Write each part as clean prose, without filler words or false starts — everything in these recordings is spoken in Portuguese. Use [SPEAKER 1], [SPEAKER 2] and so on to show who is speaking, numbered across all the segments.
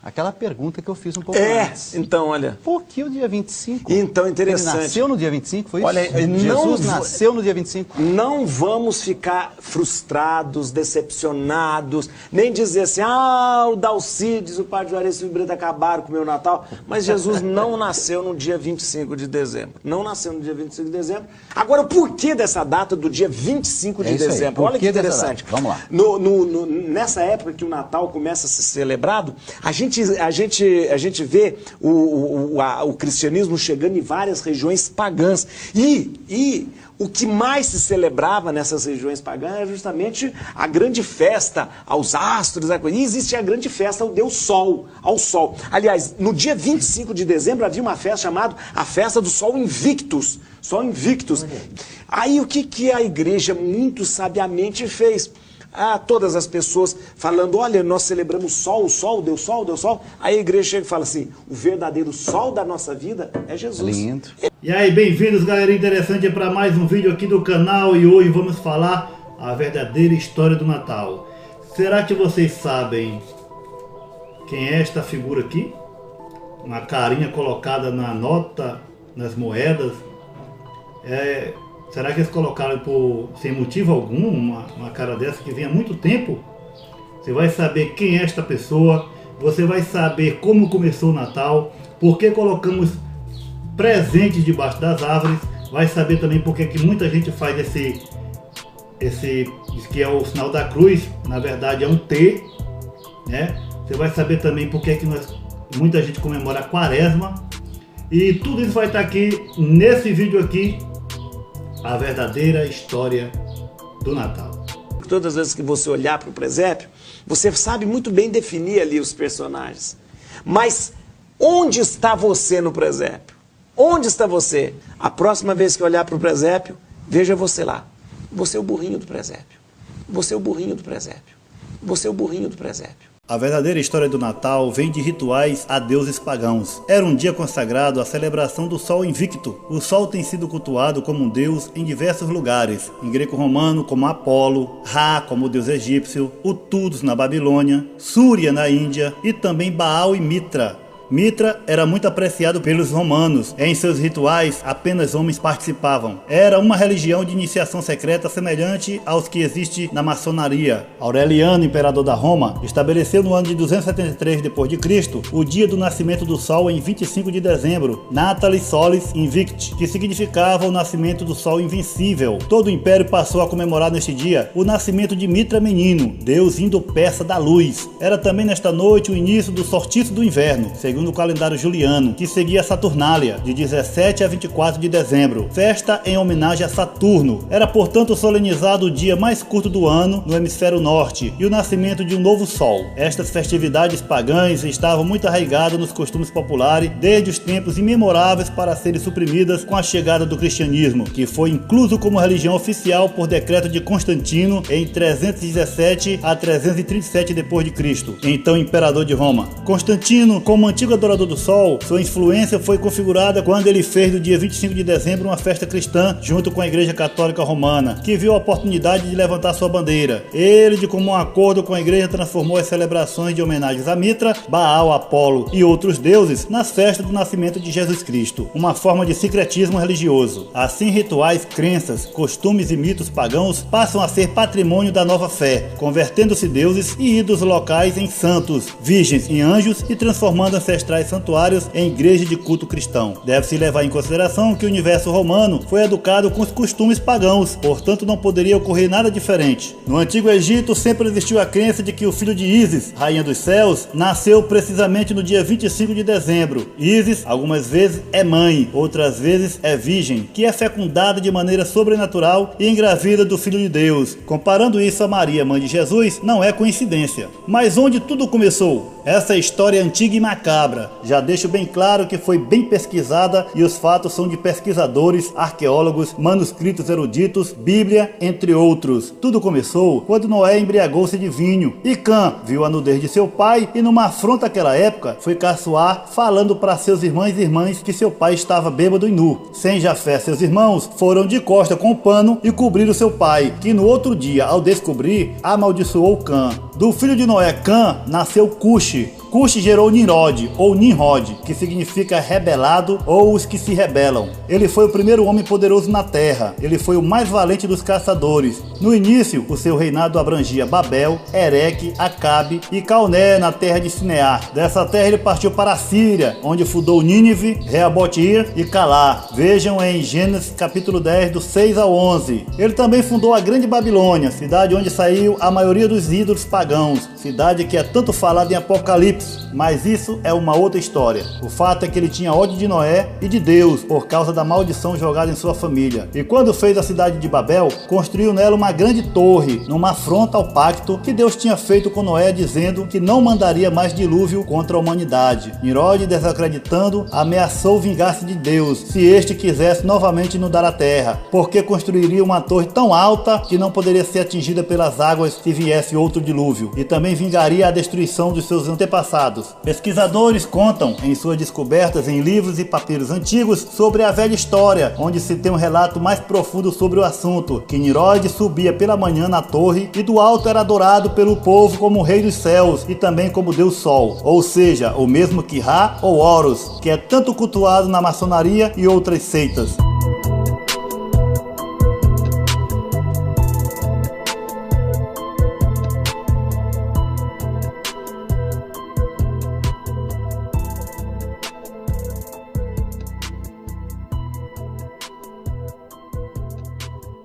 [SPEAKER 1] aquela pergunta que eu fiz um pouco antes.
[SPEAKER 2] Então, olha.
[SPEAKER 1] Por que o dia 25?
[SPEAKER 2] Então, interessante.
[SPEAKER 1] Ele nasceu no dia 25, foi isso?
[SPEAKER 2] Olha,
[SPEAKER 1] Jesus nasceu no dia 25.
[SPEAKER 2] Não vamos ficar frustrados, decepcionados, nem dizer assim, o Dalcides, o Padre Juarez e o Brito acabaram com o meu Natal, mas Jesus não nasceu no dia 25 de dezembro. Não nasceu no dia 25 de dezembro. Agora, o porquê dessa data do dia 25 de dezembro? Olha que interessante.
[SPEAKER 1] Vamos lá.
[SPEAKER 2] Nessa época que o Natal começa a ser celebrado, a gente vê o cristianismo chegando em várias regiões pagãs. E o que mais se celebrava nessas regiões pagãs era justamente a grande festa aos astros. E existe a grande festa ao Deus Sol, ao Sol. Aliás, no dia 25 de dezembro havia uma festa chamada a Festa do Sol Invictus. Sol Invictus. Aí o que a igreja muito sabiamente fez? Todas as pessoas falando, olha, nós celebramos o sol, Deus Sol, Deus Sol. Aí a igreja chega e fala assim, o verdadeiro sol da nossa vida é Jesus.
[SPEAKER 1] Lindo.
[SPEAKER 3] E aí, bem-vindos, galera interessante, para mais um vídeo aqui do canal. E hoje vamos falar a verdadeira história do Natal. Será que vocês sabem quem é esta figura aqui? Uma carinha colocada na nota, nas moedas. Será que eles colocaram sem motivo algum uma cara dessa que vem há muito tempo? Você vai saber quem é esta pessoa, você vai saber como começou o Natal, por que colocamos presentes debaixo das árvores, vai saber também por que muita gente faz esse diz que é o sinal da cruz, na verdade é um T, né? Você vai saber também por que muita gente comemora a Quaresma, e tudo isso vai estar aqui nesse vídeo aqui. A verdadeira história do Natal.
[SPEAKER 2] Todas as vezes que você olhar para o presépio, você sabe muito bem definir ali os personagens. Mas onde está você no presépio? Onde está você? A próxima vez que olhar para o presépio, veja você lá. Você é o burrinho do presépio. Você é o burrinho do presépio. Você é o burrinho do presépio.
[SPEAKER 3] A verdadeira história do Natal vem de rituais a deuses pagãos. Era um dia consagrado à celebração do Sol Invicto. O Sol tem sido cultuado como um deus em diversos lugares. Em greco-romano como Apolo, Ra como deus egípcio, Utudos na Babilônia, Súria na Índia e também Baal e Mitra. Mitra era muito apreciado pelos romanos. Em seus rituais, apenas homens participavam. Era uma religião de iniciação secreta semelhante aos que existe na maçonaria. Aureliano, imperador da Roma, estabeleceu no ano de 273 d.C. o dia do nascimento do Sol em 25 de dezembro, Natalis Solis Invicti, que significava o nascimento do Sol invencível. Todo o império passou a comemorar neste dia o nascimento de Mitra Menino, deus indo-persa da luz. Era também nesta noite o início do solstício do inverno, segundo o calendário juliano, que seguia a Saturnália, de 17 a 24 de dezembro, festa em homenagem a Saturno. Era, portanto, solenizado o dia mais curto do ano no hemisfério norte e o nascimento de um novo sol. Estas festividades pagãs estavam muito arraigadas nos costumes populares desde os tempos imemoráveis para serem suprimidas com a chegada do cristianismo, que foi incluso como religião oficial por decreto de Constantino em 317 a 337 d.C., então imperador de Roma. Constantino, como antigo adorador do sol, sua influência foi configurada quando ele fez do dia 25 de dezembro uma festa cristã junto com a Igreja Católica Romana, que viu a oportunidade de levantar sua bandeira. Ele, de comum acordo com a Igreja, transformou as celebrações de homenagens a Mitra, Baal, Apolo e outros deuses nas festas do nascimento de Jesus Cristo, uma forma de sincretismo religioso. Assim, rituais, crenças, costumes e mitos pagãos passam a ser patrimônio da nova fé, convertendo-se deuses e ídolos locais em santos, virgens em anjos e transformando ancestrais santuários em igreja de culto cristão. Deve-se levar em consideração que o universo romano foi educado com os costumes pagãos, portanto não poderia ocorrer nada diferente. No Antigo Egito sempre existiu a crença de que o filho de Ísis, rainha dos céus, nasceu precisamente no dia 25 de dezembro. Ísis, algumas vezes, é mãe, outras vezes é virgem, que é fecundada de maneira sobrenatural e engravida do Filho de Deus. Comparando isso a Maria, mãe de Jesus, não é coincidência. Mas onde tudo começou? Essa história é antiga e macabra. Já deixo bem claro que foi bem pesquisada e os fatos são de pesquisadores, arqueólogos, manuscritos eruditos, Bíblia, entre outros. Tudo começou quando Noé embriagou-se de vinho e Cã viu a nudez de seu pai e, numa afronta àquela época, foi caçoar falando para seus irmãos e irmãs que seu pai estava bêbado e nu. Sem Jafé, seus irmãos foram de costa com o pano e cobriram seu pai, que no outro dia, ao descobrir, amaldiçoou Cã. Do filho de Noé, Cã, nasceu Cuxi. Cush gerou Nimrod, ou Nimrod, que significa rebelado ou os que se rebelam. Ele foi o primeiro homem poderoso na terra. Ele foi o mais valente dos caçadores. No início, o seu reinado abrangia Babel, Ereque, Acabe e Calné, na terra de Sinear. Dessa terra ele partiu para a Síria, onde fundou Nínive, Reabotir e Calá. Vejam em Gênesis capítulo 10, do 6 ao 11. Ele também fundou a Grande Babilônia, cidade onde saiu a maioria dos ídolos pagãos, cidade que é tanto falada em Apocalipse, mas isso é uma outra história. O fato é que ele tinha ódio de Noé e de Deus por causa da maldição jogada em sua família. E quando fez a cidade de Babel, construiu nela uma grande torre, numa afronta ao pacto que Deus tinha feito com Noé, dizendo que não mandaria mais dilúvio contra a humanidade. Nimrod, desacreditando, ameaçou vingar-se de Deus se este quisesse novamente inundar a terra, porque construiria uma torre tão alta que não poderia ser atingida pelas águas se viesse outro dilúvio, e também vingaria a destruição dos seus antepassados. Pesquisadores contam em suas descobertas em livros e papiros antigos sobre a velha história, onde se tem um relato mais profundo sobre o assunto, que Nimrod subia pela manhã na torre e do alto era adorado pelo povo como o rei dos céus e também como Deus Sol, ou seja, o mesmo que Ra ou Horus, que é tanto cultuado na maçonaria e outras seitas.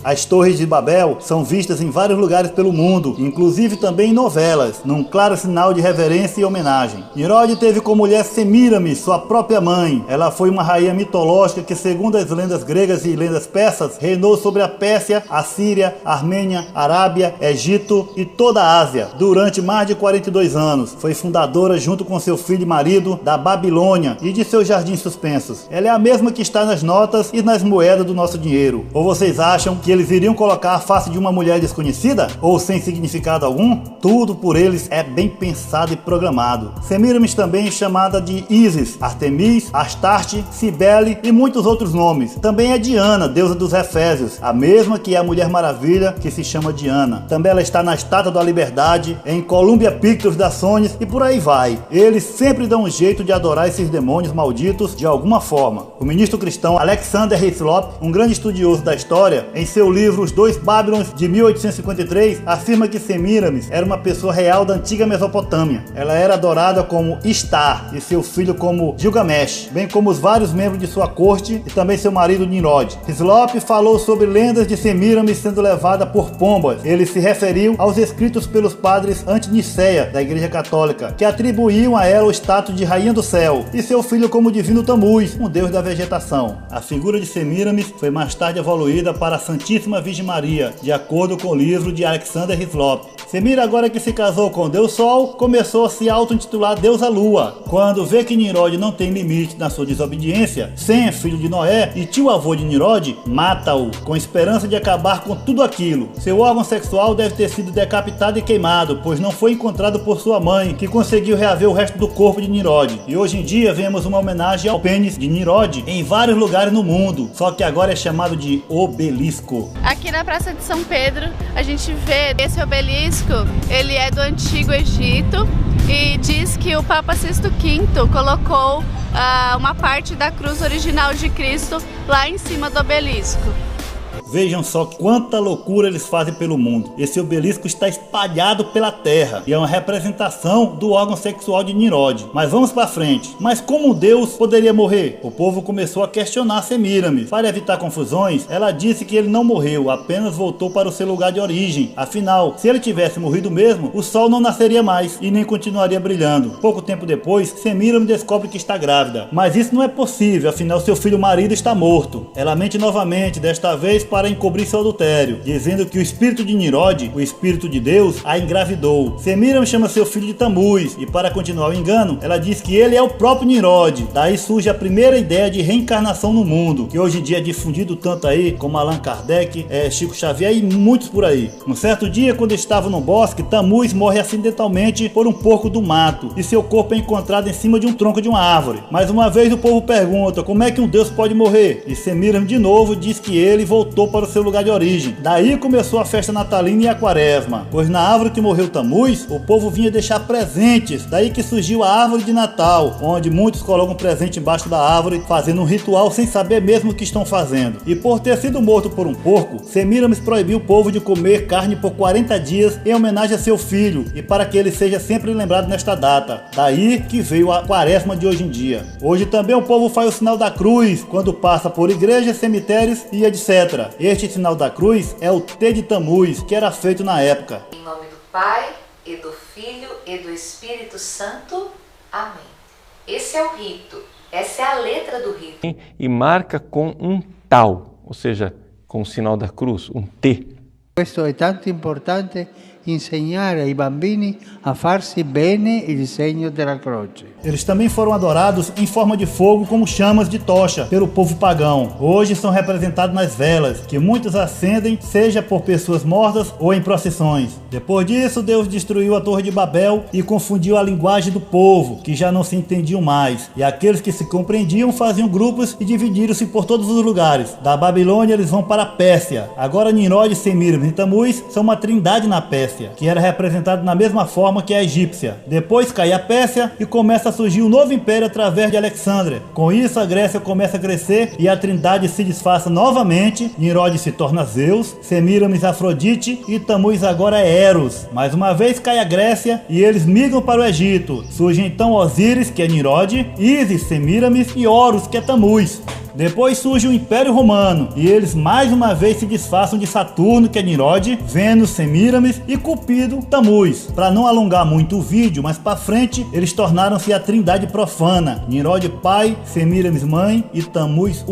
[SPEAKER 3] As torres de Babel são vistas em vários lugares pelo mundo, inclusive também em novelas, num claro sinal de reverência e homenagem. Nimrod teve como mulher Semíramis, sua própria mãe. Ela foi uma rainha mitológica que, segundo as lendas gregas e lendas persas, reinou sobre a Pérsia, a Síria, a Armênia, a Arábia, Egito e toda a Ásia durante mais de 42 anos. Foi fundadora, junto com seu filho e marido, da Babilônia e de seus jardins suspensos. Ela é a mesma que está nas notas e nas moedas do nosso dinheiro. Ou vocês acham que eles iriam colocar a face de uma mulher desconhecida? Ou sem significado algum? Tudo por eles é bem pensado e programado. Semíramis também é chamada de Ísis, Artemis, Astarte, Cibele e muitos outros nomes. Também é Diana, deusa dos Efésios, a mesma que é a Mulher Maravilha, que se chama Diana. Também ela está na Estátua da Liberdade, em Columbia Pictures da Sony e por aí vai. Eles sempre dão um jeito de adorar esses demônios malditos de alguma forma. O ministro cristão Alexander Hislop, um grande estudioso da história, em seu livro Os Dois Babylons, de 1853, afirma que Semíramis era uma pessoa real da antiga Mesopotâmia. Ela era adorada como Istar e seu filho como Gilgamesh, bem como os vários membros de sua corte e também seu marido Nimrod. Hislop falou sobre lendas de Semíramis sendo levada por pombas. Ele se referiu aos escritos pelos padres anti-Niceia da Igreja Católica, que atribuíam a ela o status de Rainha do Céu, e seu filho como divino Tamuz, um deus da vegetação. A figura de Semíramis foi mais tarde evoluída para a Santíssima Virgem Maria, de acordo com o livro de Alexander Hislop. Semíramis, agora que se casou com Deus Sol, começou a se auto-intitular Deusa Lua. Quando vê que Nimrod não tem limite na sua desobediência, Sem, filho de Noé e tio-avô de Nimrod, mata-o, com esperança de acabar com tudo aquilo. Seu órgão sexual deve ter sido decapitado e queimado, pois não foi encontrado por sua mãe, que conseguiu reaver o resto do corpo de Nimrod. E hoje em dia vemos uma homenagem ao pênis de Nimrod em vários lugares no mundo, só que agora é chamado de obelisco.
[SPEAKER 4] Aqui na Praça de São Pedro, a gente vê esse obelisco, ele é do Antigo Egito e diz que o Papa Sisto V colocou uma parte da cruz original de Cristo lá em cima do obelisco.
[SPEAKER 3] Vejam só quanta loucura eles fazem pelo mundo. Esse obelisco está espalhado pela terra e é uma representação do órgão sexual de Nimrod. Mas vamos para frente. Mas como Deus poderia morrer? O povo começou a questionar Semíramis. Para evitar confusões, ela disse que ele não morreu, apenas voltou para o seu lugar de origem. Afinal, se ele tivesse morrido mesmo, o sol não nasceria mais e nem continuaria brilhando. Pouco tempo depois, Semíramis descobre que está grávida. Mas isso não é possível, afinal seu filho marido está morto. Ela mente novamente, desta vez para encobrir seu adultério, dizendo que o espírito de Nimrod, o espírito de Deus, a engravidou. Semíramis chama seu filho de Tamuz e, para continuar o engano, ela diz que ele é o próprio Nimrod. Daí surge a primeira ideia de reencarnação no mundo, que hoje em dia é difundido tanto aí como Allan Kardec, Chico Xavier e muitos por aí. Um certo dia, quando estava no bosque, Tamuz morre acidentalmente por um porco do mato e seu corpo é encontrado em cima de um tronco de uma árvore. Mais uma vez o povo pergunta como é que um deus pode morrer, e Semíramis de novo diz que ele voltou para o seu lugar de origem. Daí começou a festa natalina e a quaresma, pois na árvore que morreu Tamuz, o povo vinha deixar presentes. Daí que surgiu a árvore de Natal, onde muitos colocam presente embaixo da árvore, fazendo um ritual sem saber mesmo o que estão fazendo. E por ter sido morto por um porco, Semiramis proibiu o povo de comer carne por 40 dias em homenagem a seu filho e para que ele seja sempre lembrado nesta data. Daí que veio a quaresma de hoje em dia. Hoje também o povo faz o sinal da cruz quando passa por igrejas, cemitérios e etc. Este sinal da cruz é o T de Tamuz, que era feito na época.
[SPEAKER 5] Em nome do Pai, e do Filho, e do Espírito Santo. Amém. Esse é o rito, essa é a letra do rito.
[SPEAKER 6] E marca com um tal, ou seja, com o sinal da cruz, um T.
[SPEAKER 7] Questo è tanto importante, insegnare ai bambini a farsi bene il segno della croce.
[SPEAKER 3] Eles também foram adorados em forma de fogo como chamas de tocha pelo povo pagão. Hoje são representados nas velas, que muitos acendem, seja por pessoas mortas ou em procissões. Depois disso, Deus destruiu a Torre de Babel e confundiu a linguagem do povo, que já não se entendiam mais. E aqueles que se compreendiam faziam grupos e dividiram-se por todos os lugares. Da Babilônia eles vão para a Pérsia. Agora Nimrod, Semiramis e Tamuz são uma trindade na Pérsia, que era representada na mesma forma que a egípcia. Depois cai a Pérsia e começa a surgir um novo império através de Alexandre. Com isso a Grécia começa a crescer e a trindade se disfarça novamente. Nimrod se torna Zeus, Semiramis Afrodite e Tamuz agora é Eros. Mais uma vez cai a Grécia e eles migram para o Egito. Surge então Osíris, que é Nimrod, Ísis, Semiramis e Horus, que é Tamuz. Depois surge o Império Romano e eles mais uma vez se disfarçam de Saturno, que é Nimrod, Vênus, Semiramis e Cupido, Tamuz. Para não alongar muito o vídeo, mais para frente eles tornaram-se a trindade profana: Nimrod pai, Semiramis mãe e Tamuz